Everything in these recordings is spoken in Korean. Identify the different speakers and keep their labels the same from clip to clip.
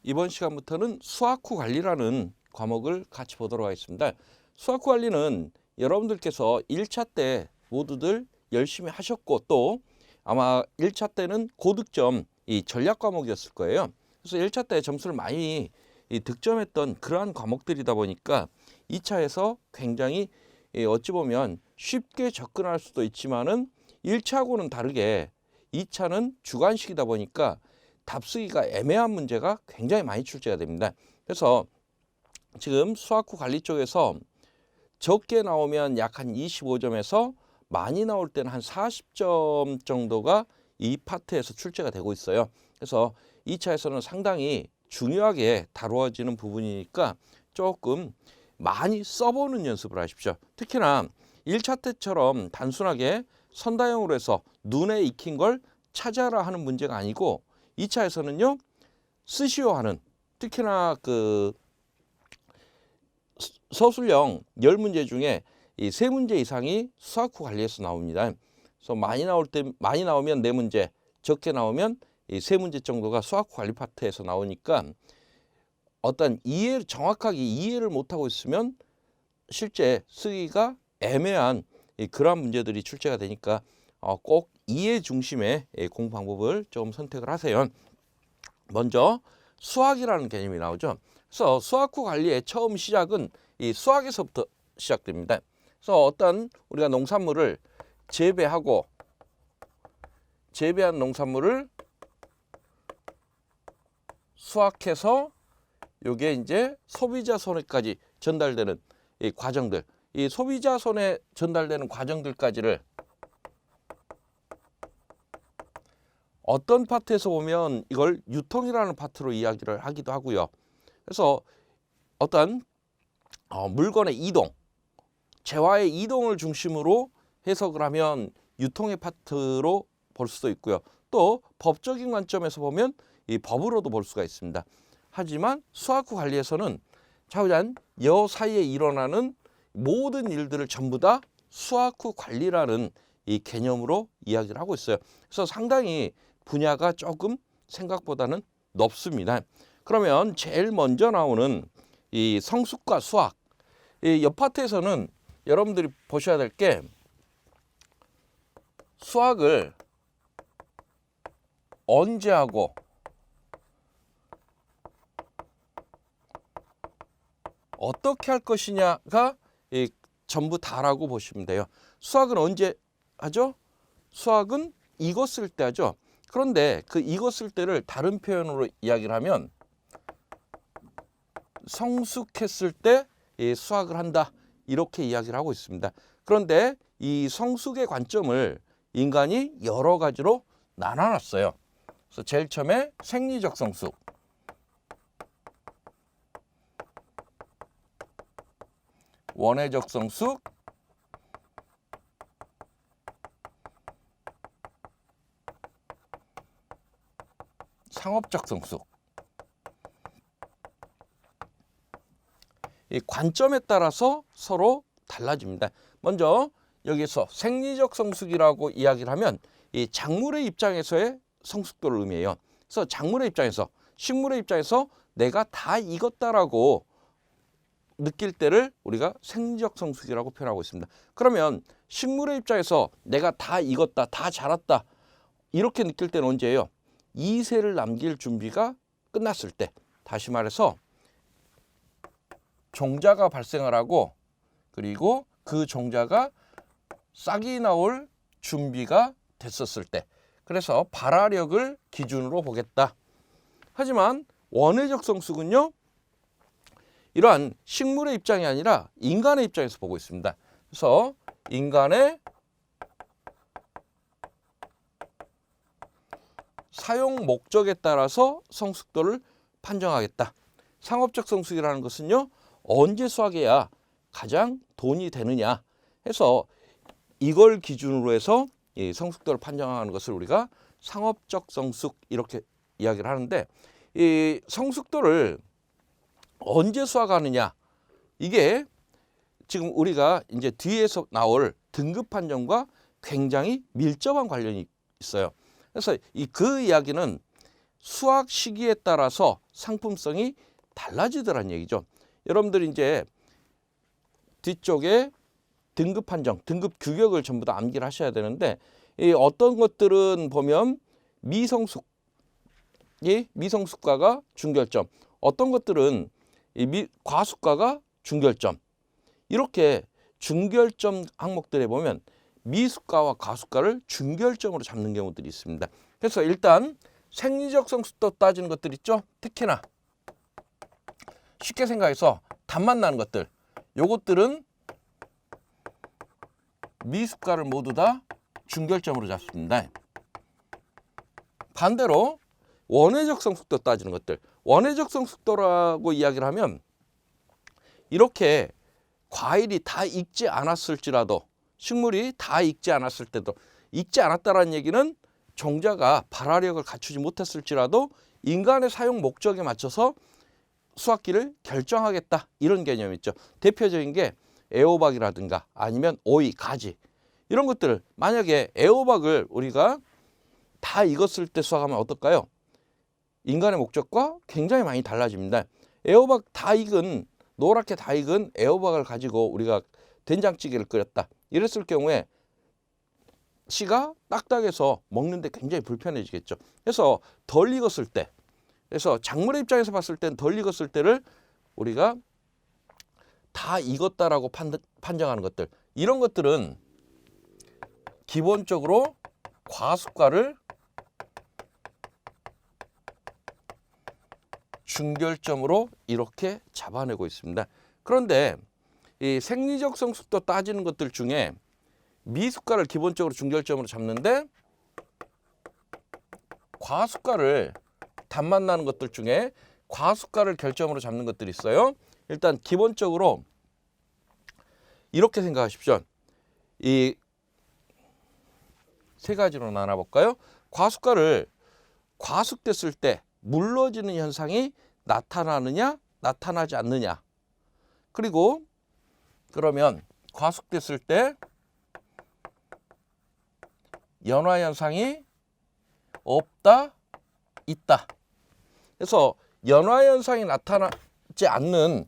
Speaker 1: 이번 시간부터는 수학 후 관리라는 과목을 같이 보도록 하겠습니다. 수학 후 관리는 여러분들께서 1차 때 모두들 열심히 하셨고 또 아마 1차 때는 고득점 이 전략 과목이었을 거예요. 그래서 1차 때 점수를 많이 득점했던 그러한 과목들이다 보니까 2차에서 굉장히 어찌 보면 쉽게 접근할 수도 있지만은 1차하고는 다르게 2차는 주관식이다 보니까 답쓰기가 애매한 문제가 굉장히 많이 출제가 됩니다. 그래서 지금 수학 후 관리 쪽에서 적게 나오면 약 한 25점에서 많이 나올 때는 한 40점 정도가 이 파트에서 출제가 되고 있어요. 그래서 2차에서는 상당히 중요하게 다루어지는 부분이니까 조금 많이 써보는 연습을 하십시오. 특히나 1차 때처럼 단순하게 선다형으로 해서 눈에 익힌 걸 찾아라 하는 문제가 아니고 2차에서는요 쓰시오 하는, 특히나 그 서술형 10문제 중에 이 3문제 이상이 수학 후 관리에서 나옵니다. 그래서 많이 나오면 4문제, 적게 나오면 이 3문제 정도가 수학 후 관리 파트에서 나오니까 어떤 정확하게 이해를 못하고 있으면 실제 쓰기가 애매한 그러한 문제들이 출제가 되니까 꼭 이해 중심의 공부 방법을 좀 선택을 하세요. 먼저 수학이라는 개념이 나오죠. 그래서 수학 후 관리의 처음 시작은 이 수학에서부터 시작됩니다. 그래서 어떤 우리가 농산물을 재배한 농산물을 수확해서 요게 이제 소비자 손에까지 전달되는 이 과정들, 이 소비자 손에 전달되는 과정들까지를 어떤 파트에서 보면 이걸 유통이라는 파트로 이야기를 하기도 하고요. 그래서 어떤 물건의 이동, 재화의 이동을 중심으로 해석을 하면 유통의 파트로 볼 수도 있고요. 또 법적인 관점에서 보면 이 법으로도 볼 수가 있습니다. 하지만 수학 후 관리에서는 좌우잔 여 사이에 일어나는 모든 일들을 전부 다 수학 후 관리라는 이 개념으로 이야기를 하고 있어요. 그래서 상당히 분야가 조금 생각보다는 넓습니다. 그러면 제일 먼저 나오는 이 성숙과 수학, 이 옆 파트에서는 여러분들이 보셔야 될 게 수학을 언제 하고 어떻게 할 것이냐가 전부 다라고 보시면 돼요. 수학은 언제 하죠? 수학은 익었을 때 하죠. 그런데 그 익었을 때를 다른 표현으로 이야기를 하면 성숙했을 때 수학을 한다, 이렇게 이야기를 하고 있습니다. 그런데 이 성숙의 관점을 인간이 여러 가지로 나눠놨어요. 그래서 제일 처음에 생리적 성숙, 원회적 성숙, 상업적 성숙. 이 관점에 따라서 서로 달라집니다. 먼저 여기서 생리적 성숙이라고 이야기를 하면 이 작물의 입장에서의 성숙도를 의미해요. 그래서 작물의 입장에서, 식물의 입장에서 내가 다 익었다라고 느낄 때를 우리가 생리적 성숙이라고 표현하고 있습니다. 그러면 식물의 입장에서 내가 다 익었다, 다 자랐다, 이렇게 느낄 때는 언제예요? 이세를 남길 준비가 끝났을 때. 다시 말해서 종자가 발생을 하고 그리고 그 종자가 싹이 나올 준비가 됐었을 때. 그래서 발화력을 기준으로 보겠다. 하지만 원회적 성숙은요, 이러한 식물의 입장이 아니라 인간의 입장에서 보고 있습니다. 그래서 인간의 사용 목적에 따라서 성숙도를 판정하겠다. 상업적 성숙이라는 것은요, 언제 수확해야 가장 돈이 되느냐 해서 이걸 기준으로 해서 이 성숙도를 판정하는 것을 우리가 상업적 성숙, 이렇게 이야기를 하는데, 이 성숙도를 언제 수확하느냐, 이게 지금 우리가 이제 뒤에서 나올 등급 판정과 굉장히 밀접한 관련이 있어요. 그래서 그 이야기는 수확 시기에 따라서 상품성이 달라지더란 얘기죠. 여러분들이 이제 뒤쪽에 등급 판정, 등급 규격을 전부 다 암기를 하셔야 되는데, 이 어떤 것들은 보면 미성숙, 미성숙가가 중결점, 어떤 것들은 과숙가가 중결점, 이렇게 중결점 항목들에 보면 미숙가와 과숙가를 중결점으로 잡는 경우들이 있습니다. 그래서 일단 생리적 성숙도 따지는 것들 있죠. 특히나 쉽게 생각해서 단맛 나는 것들, 요것들은 미숙가를 모두 다 중결점으로 잡습니다. 반대로 원회적 성숙도 따지는 것들, 원회적 성숙도라고 이야기를 하면 이렇게 과일이 다 익지 않았을지라도, 식물이 다 익지 않았을 때도, 익지 않았다라는 얘기는 종자가 발화력을 갖추지 못했을지라도 인간의 사용 목적에 맞춰서 수확기를 결정하겠다, 이런 개념이 있죠. 대표적인 게 애호박이라든가 아니면 오이, 가지, 이런 것들. 만약에 애호박을 우리가 다 익었을 때 수확하면 어떨까요? 인간의 목적과 굉장히 많이 달라집니다. 애호박 다 익은, 노랗게 다 익은 애호박을 가지고 우리가 된장찌개를 끓였다, 이랬을 경우에 씨가 딱딱해서 먹는데 굉장히 불편해지겠죠. 그래서 덜 익었을 때, 그래서 작물의 입장에서 봤을 땐 덜 익었을 때를 우리가 다 익었다라고 판정하는 것들, 이런 것들은 기본적으로 과숙가를 중결점으로 이렇게 잡아내고 있습니다. 그런데 이 생리적 성숙도 따지는 것들 중에 미숙가를 기본적으로 중결점으로 잡는데, 과숙가를, 단맛 나는 것들 중에 과숙가를 결점으로 잡는 것들이 있어요. 일단 기본적으로 이렇게 생각하십시오. 이 세 가지로 나눠볼까요? 과숙가를 과숙됐을 때 물러지는 현상이 나타나느냐, 나타나지 않느냐. 그리고 그러면 과숙됐을 때 연화 현상이 없다, 있다. 그래서 연화 현상이 나타나지 않는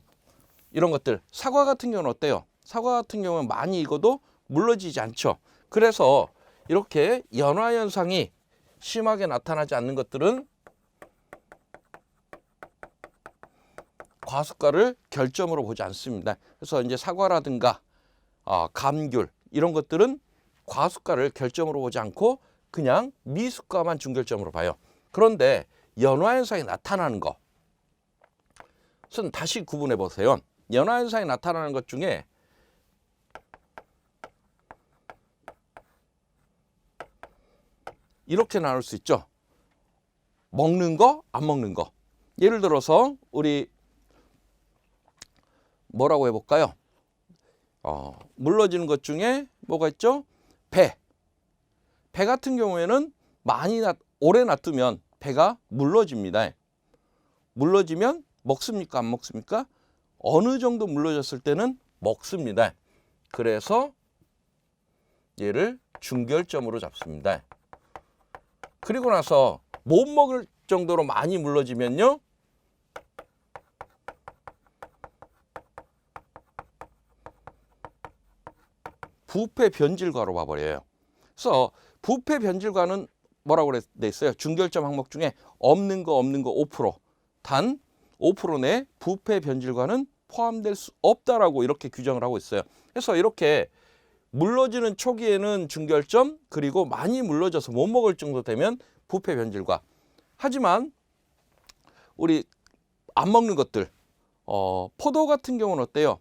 Speaker 1: 이런 것들, 사과 같은 경우는 어때요? 사과 같은 경우는 많이 익어도 물러지지 않죠. 그래서 이렇게 연화 현상이 심하게 나타나지 않는 것들은 과숙가를 결점으로 보지 않습니다. 그래서 이제 사과라든가 감귤, 이런 것들은 과숙가를 결점으로 보지 않고 그냥 미숙가만 중결점으로 봐요. 그런데 연화 현상이 나타나는 것은 다시 구분해 보세요. 연화 현상이 나타나는 것 중에 이렇게 나눌 수 있죠. 먹는 거, 안 먹는 거. 예를 들어서 우리 뭐라고 해볼까요? 물러지는 것 중에 뭐가 있죠? 배 같은 경우에는 오래 놔두면 배가 물러집니다. 물러지면 먹습니까, 안 먹습니까? 어느 정도 물러졌을 때는 먹습니다. 그래서 얘를 중결점으로 잡습니다. 그리고 나서 못 먹을 정도로 많이 물러지면요, 부패 변질과로 봐버려요. 그래서 부패 변질과는 뭐라고 돼 있어요? 중결점 항목 중에 없는 거 5%, 단 5% 내 부패 변질과는 포함될 수 없다라고 이렇게 규정을 하고 있어요. 그래서 이렇게 물러지는 초기에는 중결점, 그리고 많이 물러져서 못 먹을 정도 되면 부패 변질과. 하지만 우리 안 먹는 것들, 포도 같은 경우는 어때요?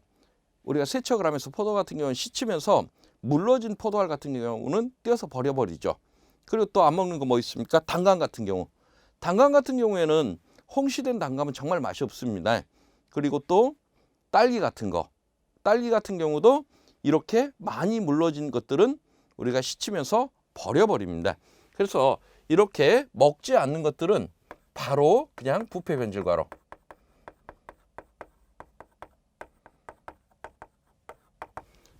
Speaker 1: 우리가 세척을 하면서 포도 같은 경우는 씻으면서 물러진 포도알 같은 경우는 떼어서 버려버리죠. 그리고 또 안 먹는 거 뭐 있습니까? 단감 같은 경우. 단감 같은 경우에는 홍시된 단감은 정말 맛이 없습니다. 그리고 또 딸기 같은 거. 딸기 같은 경우도 이렇게 많이 물러진 것들은 우리가 씻으면서 버려버립니다. 그래서 이렇게 먹지 않는 것들은 바로 그냥 부패 변질과로.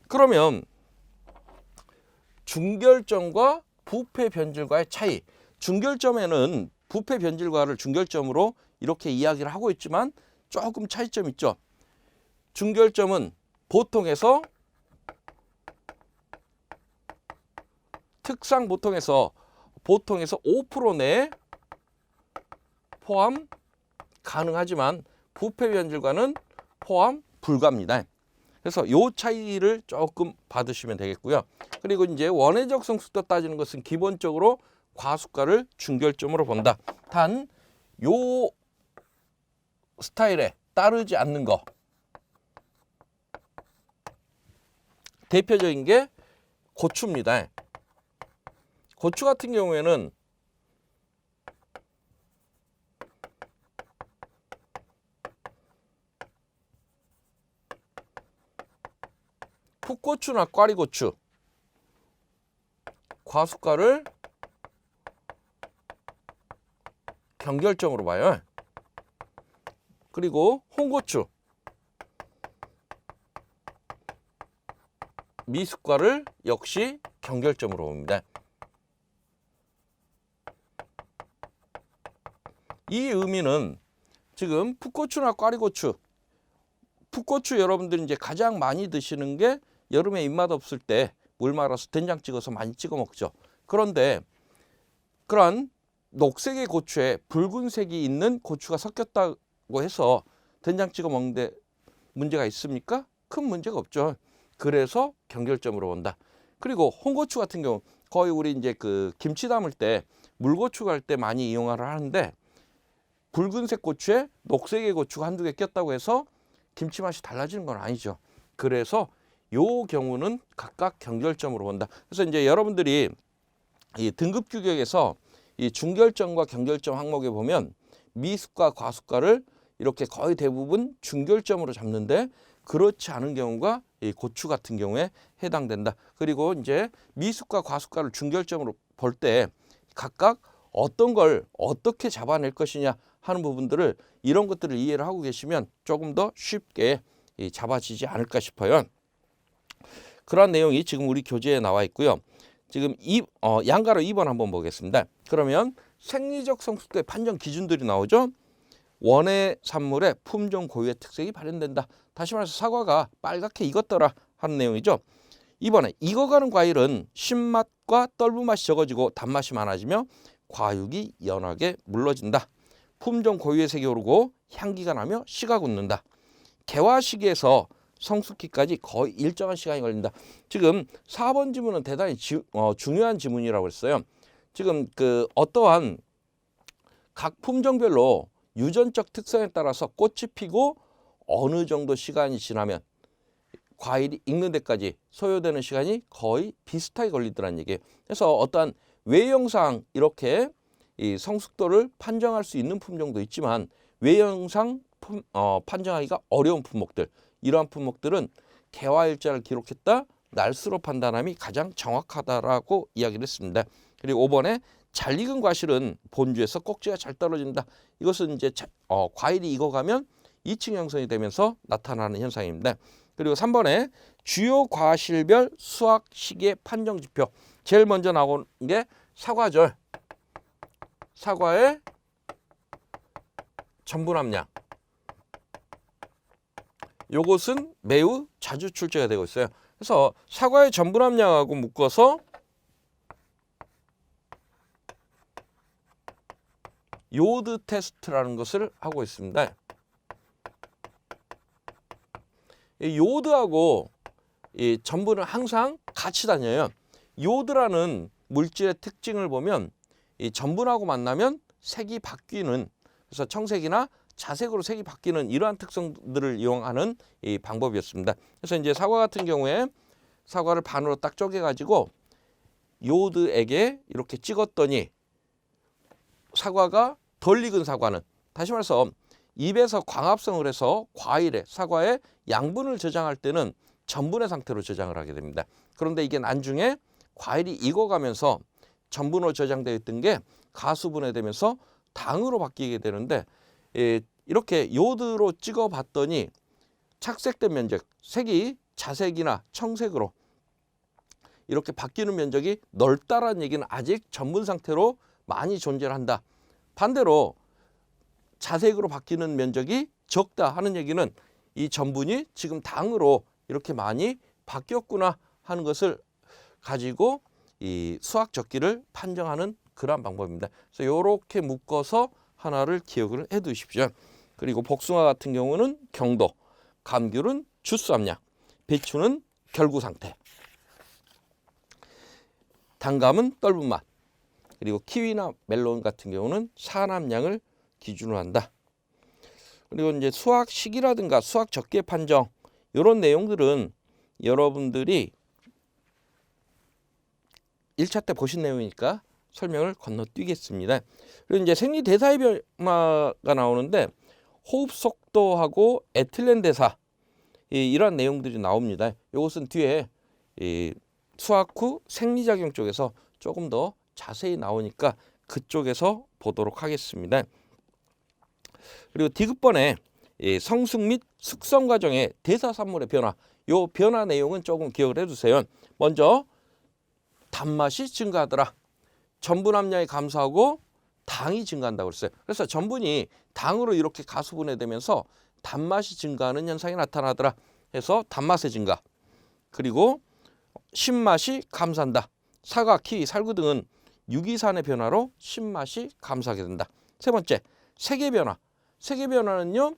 Speaker 1: 그러면 중결점과 부패 변질과의 차이. 중결점에는 부패 변질과를 중결점으로 이렇게 이야기를 하고 있지만 조금 차이점이 있죠. 중결점은 보통에서 특상 보통에서 5% 내에 포함 가능하지만 부패 변질과는 포함 불가입니다. 그래서 이 차이를 조금 받으시면 되겠고요. 그리고 이제 원회적 성숙도 따지는 것은 기본적으로 과수가를 중결점으로 본다. 단 요 스타일에 따르지 않는 거. 대표적인 게 고추입니다. 고추 같은 경우에는 풋고추나 꽈리고추 과수가를 경결점으로 봐요. 그리고 홍고추 미숫가를 역시 경결점으로 봅니다. 이 의미는 지금 풋고추나 꽈리고추, 풋고추 여러분들이 이제 가장 많이 드시는 게 여름에 입맛 없을 때 물 말아서 된장 찍어서 많이 찍어 먹죠. 그런데 그런 녹색의 고추에 붉은색이 있는 고추가 섞였다고 해서 된장 찍어 먹는데 문제가 있습니까? 큰 문제가 없죠. 그래서 경결점으로 본다. 그리고 홍고추 같은 경우 거의 우리 이제 그 김치 담을 때 물고추 갈 때 많이 이용을 하는데 붉은색 고추에 녹색의 고추가 한두 개 꼈다고 해서 김치 맛이 달라지는 건 아니죠. 그래서 요 경우는 각각 경결점으로 본다. 그래서 이제 여러분들이 이 등급 규격에서 이 중결점과 경결점 항목에 보면 미숫가, 과숫가를 이렇게 거의 대부분 중결점으로 잡는데 그렇지 않은 경우가 이 고추 같은 경우에 해당된다. 그리고 이제 미숫가, 과숫가를 중결점으로 볼 때 각각 어떤 걸 어떻게 잡아낼 것이냐 하는 부분들을 이런 것들을 이해를 하고 계시면 조금 더 쉽게 잡아지지 않을까 싶어요. 그런 내용이 지금 우리 교재에 나와 있고요. 지금 양가로 2번 한번 보겠습니다. 그러면 생리적 성숙도의 판정 기준들이 나오죠. 원예 산물의 품종 고유의 특색이 발현된다. 다시 말해서 사과가 빨갛게 익었더라 하는 내용이죠. 이번에 익어가는 과일은 신맛과 떫은 맛이 적어지고 단맛이 많아지며 과육이 연하게 물러진다. 품종 고유의 색이 오르고 향기가 나며 씨가 굳는다. 개화 시기에서 성숙기까지 거의 일정한 시간이 걸린다. 지금 4번 지문은 대단히 중요한 지문이라고 했어요. 지금 그 어떠한 각 품종별로 유전적 특성에 따라서 꽃이 피고 어느 정도 시간이 지나면 과일이 익는 데까지 소요되는 시간이 거의 비슷하게 걸리더라는 얘기예요. 그래서 어떠한 외형상 이렇게 이 성숙도를 판정할 수 있는 품종도 있지만 외형상 판정하기가 어려운 품목들, 이러한 품목들은 개화일자를 기록했다, 날수로 판단함이 가장 정확하다라고 이야기를 했습니다. 그리고 5번에 잘 익은 과실은 본주에서 꼭지가 잘 떨어진다. 이것은 이제 과일이 익어가면 2층 형성이 되면서 나타나는 현상입니다. 그리고 3번에 주요 과실별 수확 시기의 판정 지표. 제일 먼저 나오는 게 사과죠. 사과의 전분 함량. 요것은 매우 자주 출제가 되고 있어요. 그래서 사과의 전분 함량하고 묶어서 요드 테스트라는 것을 하고 있습니다. 이 요드하고 이 전분은 항상 같이 다녀요. 요드라는 물질의 특징을 보면 이 전분하고 만나면 색이 바뀌는, 그래서 청색이나 자색으로 색이 바뀌는 이러한 특성들을 이용하는 이 방법이었습니다. 그래서 이제 사과 같은 경우에 사과를 반으로 딱 쪼개가지고 요드액에 이렇게 찍었더니 사과가 덜 익은 사과는, 다시 말해서 입에서 광합성을 해서 과일에 사과의 양분을 저장할 때는 전분의 상태로 저장을 하게 됩니다. 그런데 이게 나중에 과일이 익어가면서 전분으로 저장되어 있던 게 가수분해되면서 당으로 바뀌게 되는데, 이렇게 요드로 찍어봤더니 착색된 면적, 색이 자색이나 청색으로 이렇게 바뀌는 면적이 넓다라는 얘기는 아직 전분 상태로 많이 존재한다. 반대로 자색으로 바뀌는 면적이 적다 하는 얘기는 이 전분이 지금 당으로 이렇게 많이 바뀌었구나 하는 것을 가지고 이 수학 적기를 판정하는 그러한 방법입니다. 그래서 이렇게 묶어서 하나를 기억을 해 두십시오. 그리고 복숭아 같은 경우는 경도, 감귤은 주스 함량, 배추는 결구 상태, 단감은 떫은 맛, 그리고 키위나 멜론 같은 경우는 산 함량을 기준으로 한다. 그리고 이제 수학 시기라든가 수학 적기 판정 이런 내용들은 여러분들이 1차 때 보신 내용이니까 설명을 건너뛰겠습니다. 그리고 이제 생리 대사의 변화가 나오는데 호흡 속도하고 에틸렌 대사 이러한 내용들이 나옵니다. 이것은 뒤에 수학 후 생리작용 쪽에서 조금 더 자세히 나오니까 그쪽에서 보도록 하겠습니다. 그리고 디귿번에 성숙 및 숙성 과정의 대사산물의 변화, 이 변화 내용은 조금 기억을 해두세요. 먼저 단맛이 증가하더라. 전분 함량이 감소하고 당이 증가한다고 그랬어요. 그래서 전분이 당으로 이렇게 가수분해되면서 단맛이 증가하는 현상이 나타나더라 해서 단맛의 증가. 그리고 신맛이 감소한다. 사과, 키위, 살구 등은 유기산의 변화로 신맛이 감소하게 된다. 세 번째, 색의 변화. 색의 변화는요,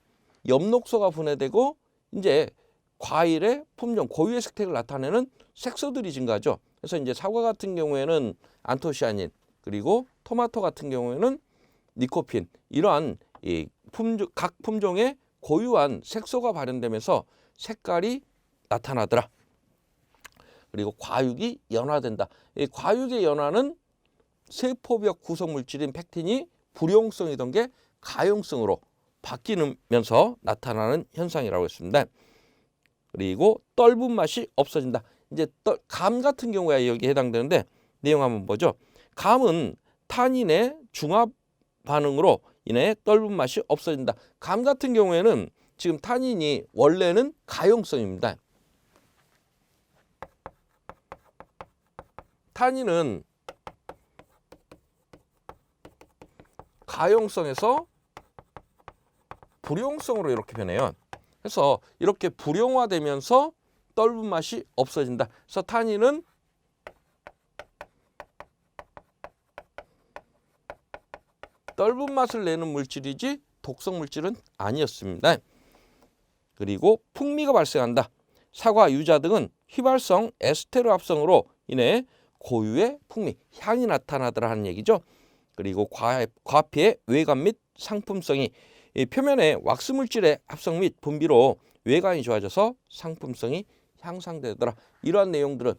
Speaker 1: 엽록소가 분해되고 이제 과일의 품종, 고유의 색택을 나타내는 색소들이 증가하죠. 그래서 이제 사과 같은 경우에는 안토시아닌, 그리고 토마토 같은 경우에는 니코핀, 이러한 각 품종의 고유한 색소가 발현되면서 색깔이 나타나더라. 그리고 과육이 연화된다. 이 과육의 연화는 세포벽 구성 물질인 팩틴이 불용성이던 게 가용성으로 바뀌면서 나타나는 현상이라고 했습니다. 그리고 떫은 맛이 없어진다. 이제 감 같은 경우에 여기 해당되는데 내용 한번 보죠. 감은 탄닌의 중화 반응으로 인해 떫은 맛이 없어진다. 감 같은 경우에는 지금 탄닌이 원래는 가용성입니다. 탄닌은 가용성에서 불용성으로 이렇게 변해요. 그래서 이렇게 불용화되면서 떫은 맛이 없어진다. 그래서 탄닌은 떫은 맛을 내는 물질이지 독성 물질은 아니었습니다. 그리고 풍미가 발생한다. 사과, 유자 등은 휘발성 에스테르 합성으로 인해 고유의 풍미, 향이 나타나더라 하는 얘기죠. 그리고 과피의 외관 및 상품성이 표면에 왁스 물질의 합성 및 분비로 외관이 좋아져서 상품성이 향상되더라. 이러한 내용들은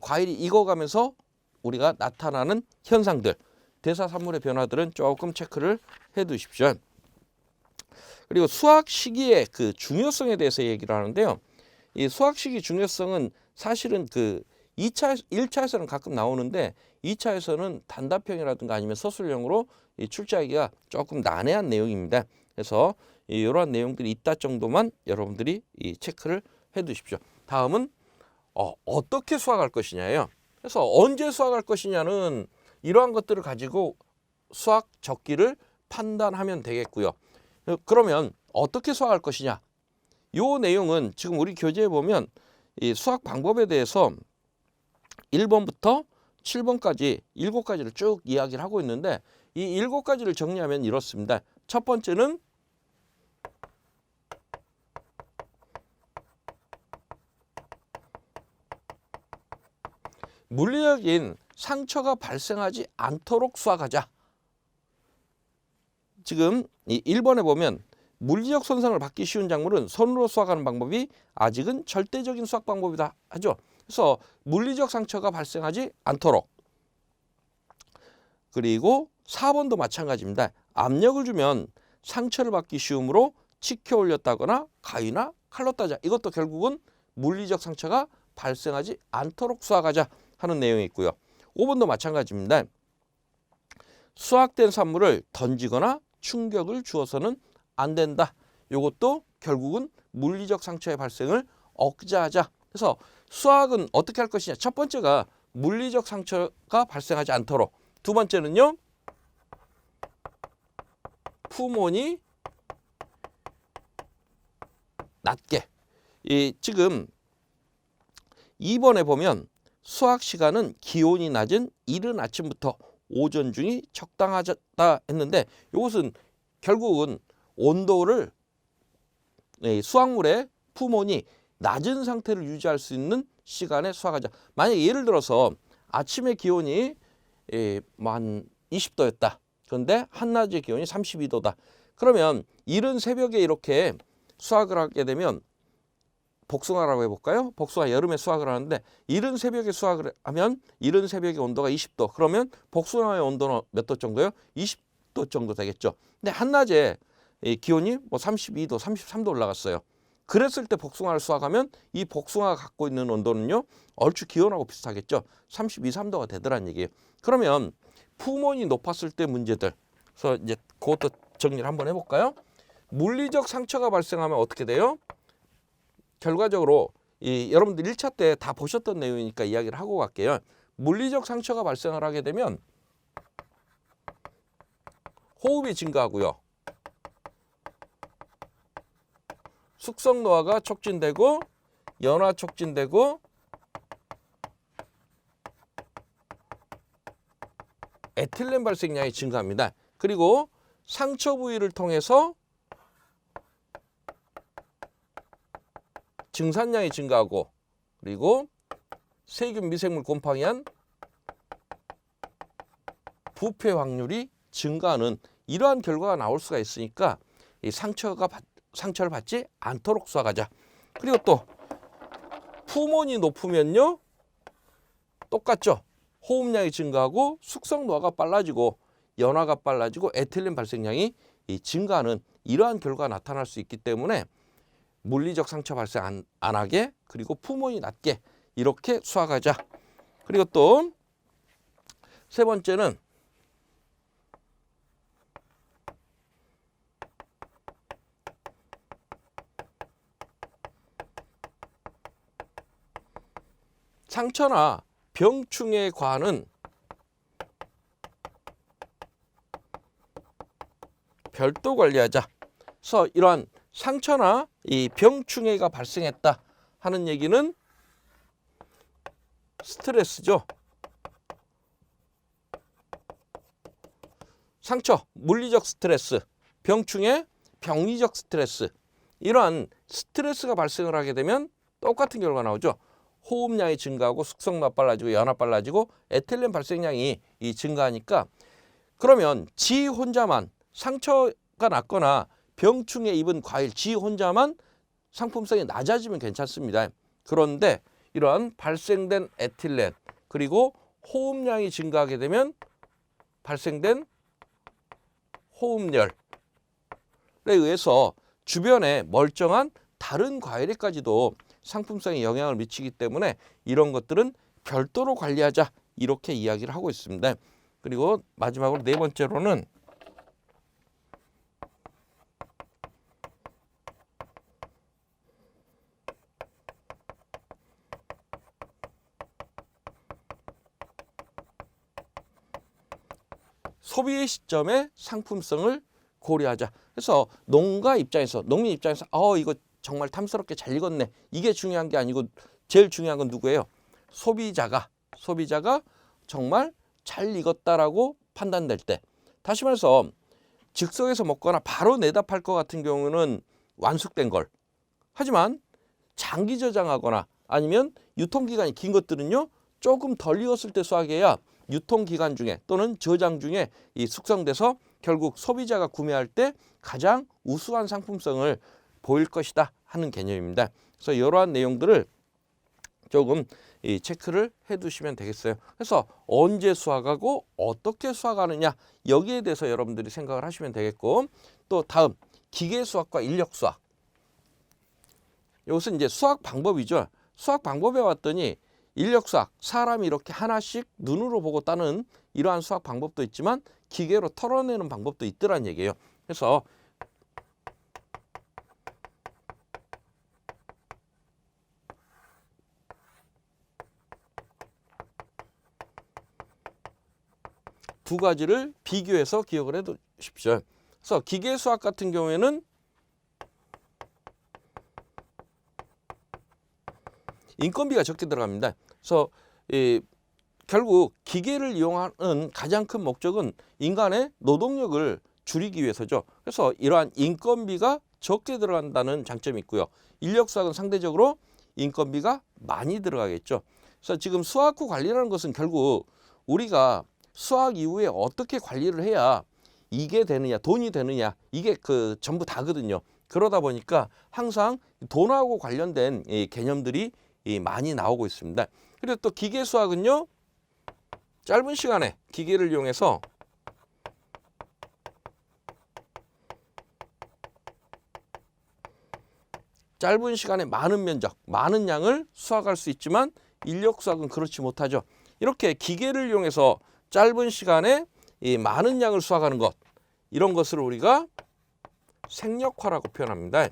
Speaker 1: 과일이 익어가면서 우리가 나타나는 현상들, 대사산물의 변화들은 조금 체크를 해 두십시오. 그리고 수학 시기의 그 중요성에 대해서 얘기를 하는데요. 이 수학 시기 중요성은 사실은 그 1차에서는 가끔 나오는데 2차에서는 단답형이라든가 아니면 서술형으로 출제하기가 조금 난해한 내용입니다. 그래서 이러한 내용들이 있다 정도만 여러분들이 체크를 해 두십시오. 다음은 어떻게 수학할 것이냐예요. 그래서 언제 수학할 것이냐는 이러한 것들을 가지고 수학 적기를 판단하면 되겠고요. 그러면 어떻게 수학할 것이냐? 이 내용은 지금 우리 교재에 보면 이 수학 방법에 대해서 1번부터 7번까지 7가지를 쭉 이야기를 하고 있는데 이 7가지를 정리하면 이렇습니다. 첫 번째는 물리적인 상처가 발생하지 않도록 수학하자. 지금 이 1번에 보면 물리적 손상을 받기 쉬운 작물은 손으로 수학하는 방법이 아직은 절대적인 수학 방법이다 하죠. 그래서 물리적 상처가 발생하지 않도록. 그리고 4번도 마찬가지입니다. 압력을 주면 상처를 받기 쉬우므로 치켜 올렸다거나 가위나 칼로 따자. 이것도 결국은 물리적 상처가 발생하지 않도록 수학하자 하는 내용이 있고요. 5번도 마찬가지입니다. 수확된 산물을 던지거나 충격을 주어서는 안 된다. 이것도 결국은 물리적 상처의 발생을 억제하자. 그래서 수학은 어떻게 할 것이냐. 첫 번째가 물리적 상처가 발생하지 않도록. 두 번째는요. 푸몬이 낮게. 지금 2번에 보면 수학 시간은 기온이 낮은 이른 아침부터 오전 중이 적당하다 했는데 이것은 결국은 온도를 수확물의 푸몬이 낮은 상태를 유지할 수 있는 시간에 수확하자. 만약에 예를 들어서 아침에 기온이 한 20도였다. 그런데 한낮의 기온이 32도다. 그러면 이른 새벽에 이렇게 수확을 하게 되면 복숭아라고 해볼까요? 복숭아 여름에 수확을 하는데 이른 새벽에 수확을 하면 이른 새벽의 온도가 20도. 그러면 복숭아의 온도는 몇 도 정도요? 20도 정도 되겠죠. 근데 한낮에 기온이 뭐 32도, 33도 올라갔어요. 그랬을 때 복숭아를 수확하면 이 복숭아가 갖고 있는 온도는요. 얼추 기온하고 비슷하겠죠. 32, 3도가 되더란 얘기예요. 그러면 푸몬이 높았을 때 문제들. 그래서 이제 그것도 정리를 한번 해볼까요? 물리적 상처가 발생하면 어떻게 돼요? 결과적으로 여러분들 1차 때 다 보셨던 내용이니까 이야기를 하고 갈게요. 물리적 상처가 발생을 하게 되면 호흡이 증가하고요. 숙성 노화가 촉진되고 연화 촉진되고 에틸렌 발생량이 증가합니다. 그리고 상처 부위를 통해서 증산량이 증가하고 그리고 세균 미생물 곰팡이한 부패 확률이 증가하는 이러한 결과가 나올 수가 있으니까 이 상처를 받지 않도록 수확하자. 그리고 또 푸몬이 높으면요 똑같죠. 호흡량이 증가하고 숙성 노화가 빨라지고 연화가 빨라지고 에틸렌 발생량이 증가하는 이러한 결과가 나타날 수 있기 때문에 물리적 상처 발생 안 하게 그리고 푸몬이 낮게 이렇게 수확하자. 그리고 또 세 번째는 상처나 병충해에 관한 별도 관리하자. 그래서 이러한 상처나 이 병충해가 발생했다 하는 얘기는 스트레스죠. 상처, 물리적 스트레스, 병충해, 병리적 스트레스. 이러한 스트레스가 발생을 하게 되면 똑같은 결과가 나오죠. 호흡량이 증가하고 숙성도가 빨라지고 연화 빨라지고 에틸렌 발생량이 증가하니까 그러면 지 혼자만 상처가 났거나 병충해 입은 과일 지 혼자만 상품성이 낮아지면 괜찮습니다. 그런데 이러한 발생된 에틸렌 그리고 호흡량이 증가하게 되면 발생된 호흡열에 의해서 주변에 멀쩡한 다른 과일에까지도 상품성에 영향을 미치기 때문에 이런 것들은 별도로 관리하자 이렇게 이야기를 하고 있습니다. 그리고 마지막으로 네 번째로는 소비의 시점에 상품성을 고려하자. 그래서 농가 입장에서 농민 입장에서 이거 정말 탐스럽게 잘 익었네. 이게 중요한 게 아니고 제일 중요한 건 누구예요? 소비자가 정말 잘 익었다라고 판단될 때. 다시 말해서 즉석에서 먹거나 바로 내다 팔 것 같은 경우는 완숙된 걸. 하지만 장기 저장하거나 아니면 유통기간이 긴 것들은요. 조금 덜 익었을 때 수확해야 유통기간 중에 또는 저장 중에 숙성돼서 결국 소비자가 구매할 때 가장 우수한 상품성을 보일 것이다 하는 개념입니다. 그래서 이러한 내용들을 조금 체크를 해두시면 되겠어요. 그래서 언제 수확하고 어떻게 수확하느냐 여기에 대해서 여러분들이 생각을 하시면 되겠고 또 다음 기계 수확과 인력 수확. 이것은 이제 수확 방법이죠. 수확 방법에 왔더니 인력 수확, 사람이 이렇게 하나씩 눈으로 보고 따는 이러한 수확 방법도 있지만 기계로 털어내는 방법도 있더란 얘기예요. 그래서 두 가지를 비교해서 기억을 해 두십시오. 그래서 기계 수학 같은 경우에는 인건비가 적게 들어갑니다. 그래서 결국 기계를 이용하는 가장 큰 목적은 인간의 노동력을 줄이기 위해서죠. 그래서 이러한 인건비가 적게 들어간다는 장점이 있고요. 인력수학은 상대적으로 인건비가 많이 들어가겠죠. 그래서 지금 수학후 관리라는 것은 결국 우리가 수학 이후에 어떻게 관리를 해야 이게 되느냐, 돈이 되느냐, 이게 전부 다거든요. 그러다 보니까 항상 돈하고 관련된 개념들이 많이 나오고 있습니다. 그리고 또 기계 수학은요, 짧은 시간에 기계를 이용해서 짧은 시간에 많은 면적, 많은 양을 수학할 수 있지만 인력 수학은 그렇지 못하죠. 이렇게 기계를 이용해서 짧은 시간에 많은 양을 수학하는 것, 이런 것을 우리가 생력화라고 표현합니다.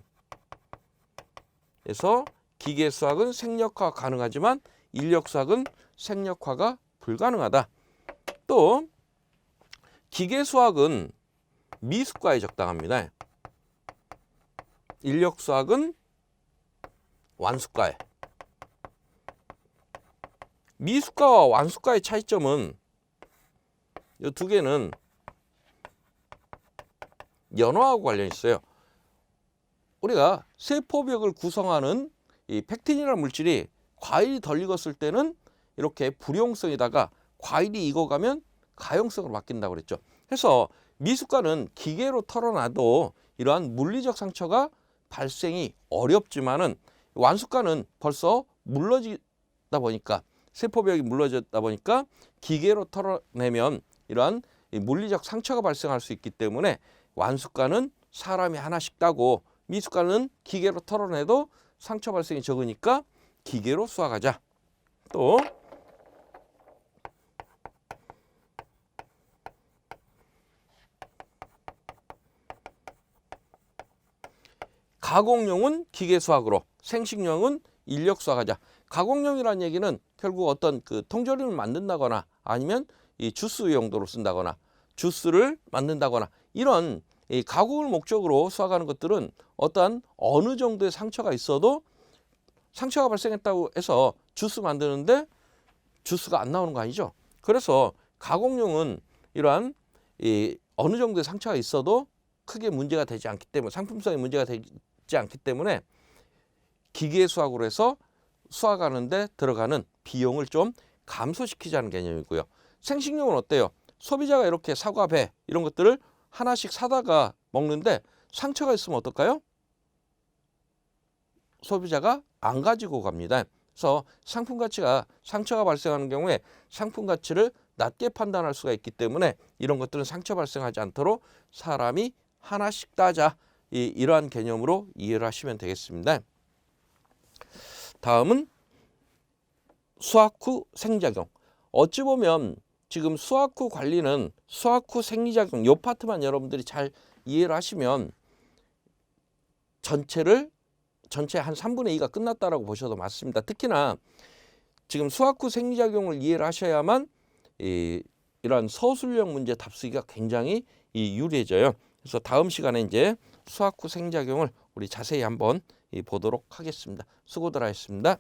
Speaker 1: 그래서 기계 수학은 생력화 가능하지만 인력 수학은 생력화가 불가능하다. 또 기계 수학은 미숙과에 적당합니다. 인력 수학은 완숙과에. 미숙과와 완숙과의 차이점은 이 두 개는 연화하고 관련이 있어요. 우리가 세포벽을 구성하는 이 팩틴이라는 물질이 과일이 덜 익었을 때는 이렇게 불용성이다가 과일이 익어가면 가용성으로 바뀐다고 그랬죠. 그래서 미숙과는 기계로 털어놔도 이러한 물리적 상처가 발생이 어렵지만은 완숙과는 벌써 물러지다 보니까 세포벽이 물러졌다 보니까 기계로 털어내면 이러한 물리적 상처가 발생할 수 있기 때문에 완숙과는 사람이 하나씩 따고 미숙과는 기계로 털어내도 상처 발생이 적으니까 기계로 수학하자. 또 가공용은 기계 수학으로, 생식용은 인력 수학하자. 가공용이라는 얘기는 결국 어떤 통조림을 만든다거나 아니면 이 주스 용도로 쓴다거나 주스를 만든다거나 이런 이 가공을 목적으로 수학하는 것들은 어떠한 어느 정도의 상처가 있어도 상처가 발생했다고 해서 주스 만드는데 주스가 안 나오는 거 아니죠. 그래서 가공용은 이러한 어느 정도의 상처가 있어도 크게 문제가 되지 않기 때문에, 상품성에 문제가 되지 않기 때문에 기계 수학으로 해서 수학하는데 들어가는 비용을 좀 감소시키자는 개념이고요. 생식용은 어때요? 소비자가 이렇게 사과, 배 이런 것들을 하나씩 사다가 먹는데 상처가 있으면 어떨까요? 소비자가 안 가지고 갑니다. 그래서 상품 가치가 상처가 발생하는 경우에 상품 가치를 낮게 판단할 수가 있기 때문에 이런 것들은 상처 발생하지 않도록 사람이 하나씩 따자, 이러한 개념으로 이해를 하시면 되겠습니다. 다음은 수학 후 생리작용. 어찌 보면 지금 수학 후 관리는 수학 후 생리작용 이 파트만 여러분들이 잘 이해를 하시면 전체 한 3분의 2가 끝났다라고 보셔도 맞습니다. 특히나 지금 수학 후 생리작용을 이해를 하셔야만 이러한 서술형 문제 답쓰기가 굉장히 유리해져요. 그래서 다음 시간에 이제 수학 후 생리작용을 우리 자세히 한번 보도록 하겠습니다. 수고들 하셨습니다.